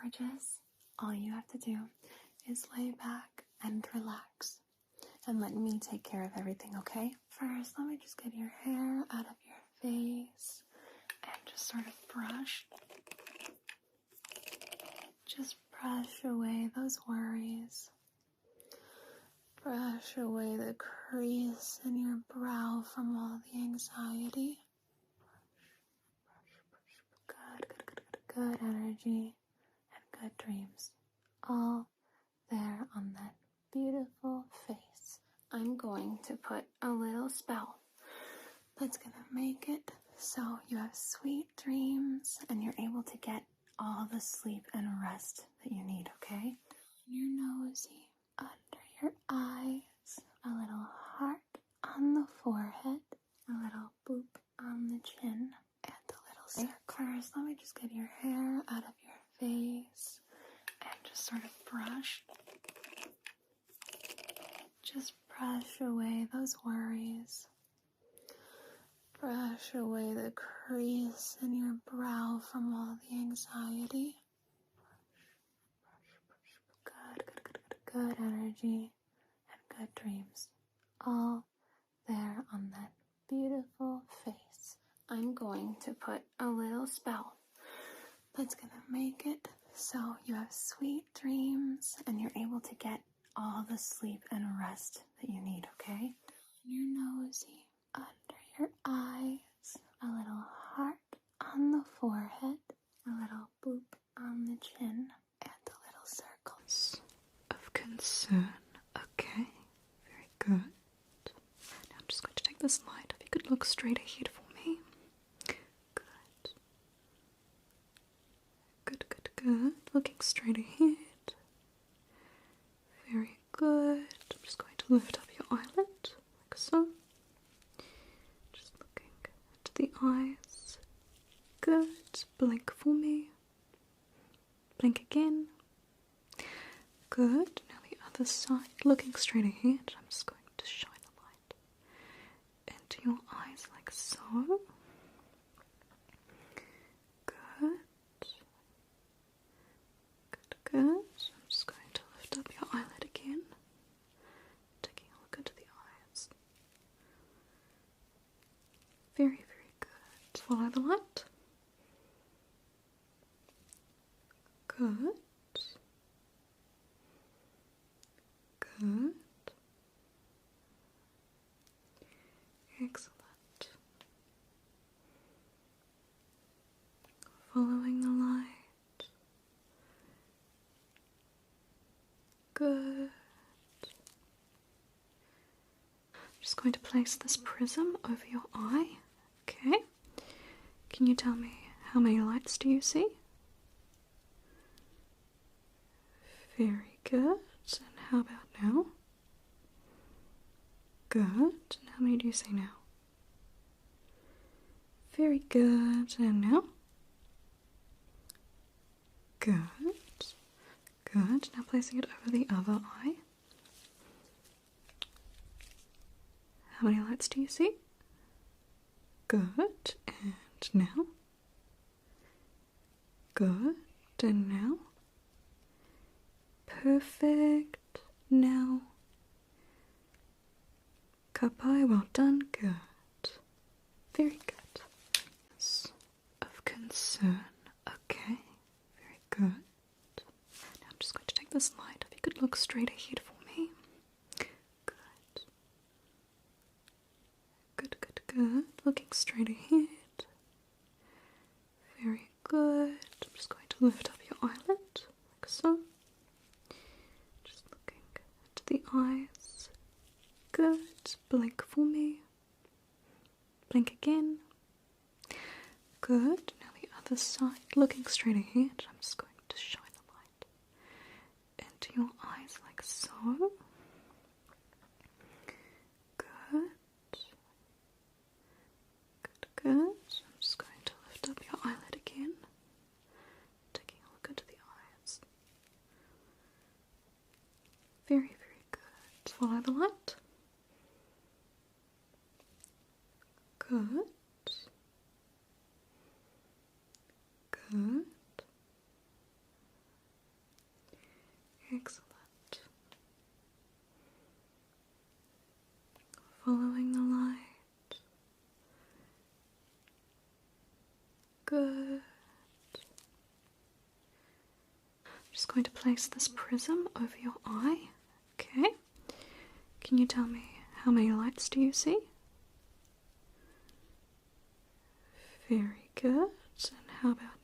gorgeous. All you have to do is lay back and relax and let me take care of everything, okay? First, let me just get your hair out of your face and just sort of brush. Just brush away those worries. Brush away the crease in your brow from all the anxiety. Good energy and good dreams. All there on that beautiful face. I'm going to put a little spell that's going to make it so you have sweet dreams and you're able to get all the sleep and rest that you need, okay? Your nosy, under your eyes, a little heart on the forehead, a little boop on the chin, and a little circle. First, let me just get your hair out of your face and just sort of brush. Just brush away those worries. Brush away the crease in your brow from all the anxiety. Good energy and good dreams. All there on that beautiful face. I'm going to put a little spell that's going to make it so you have sweet dreams and you're able to get all the sleep and rest that you need, okay? Your nosy, under your eyes, a little heart on the forehead, a little boop on the chin, and a little circles of concern. Okay, very good. Now I'm just going to take this light. If you could look straight ahead for me. Good. Good, good, good. Looking straight ahead. Very good. I'm just going to lift up your eyelid, like so. Just looking at the eyes. Good. Blink for me. Blink again. Good. Now the other side. Looking straight ahead. I'm just going to shine the light into your eyes like so. Good. Good, good. I'm just going to lift up your eyelid again. Taking a look into the eyes. Very, very good. Follow the light. Good. Good. Excellent. Following the light. Good. I'm just going to place this prism over your eye. Okay. Can you tell me how many lights do you see? Very good. And how about now? Good. And how many do you see now? Very good. And now? Good. Good. Now placing it over the other eye. How many lights do you see? Good. And now? Good. And now? Perfect. Now. Kapai, well done. Good. Very good. Of concern. Okay. Very good. Now I'm just going to take this light. If you could look straight ahead for me. Good. Good, good, good. Looking straight ahead. Very good. I'm just going to lift up your eyelid, like so. Just looking at the eyes. Good. Blink for me. Blink again. Good. Now the other side. Looking straight ahead. I'm just going to shine the light into your eyes like so. Good. Good, good. I'm just going to lift up your eyelid again. Taking a look into the eyes. Very, very good. Follow the light. Good. Good. Excellent. Following the light. Good. I'm just going to place this prism over your eye. Okay. Can you tell me how many lights do you see? Very good. And how about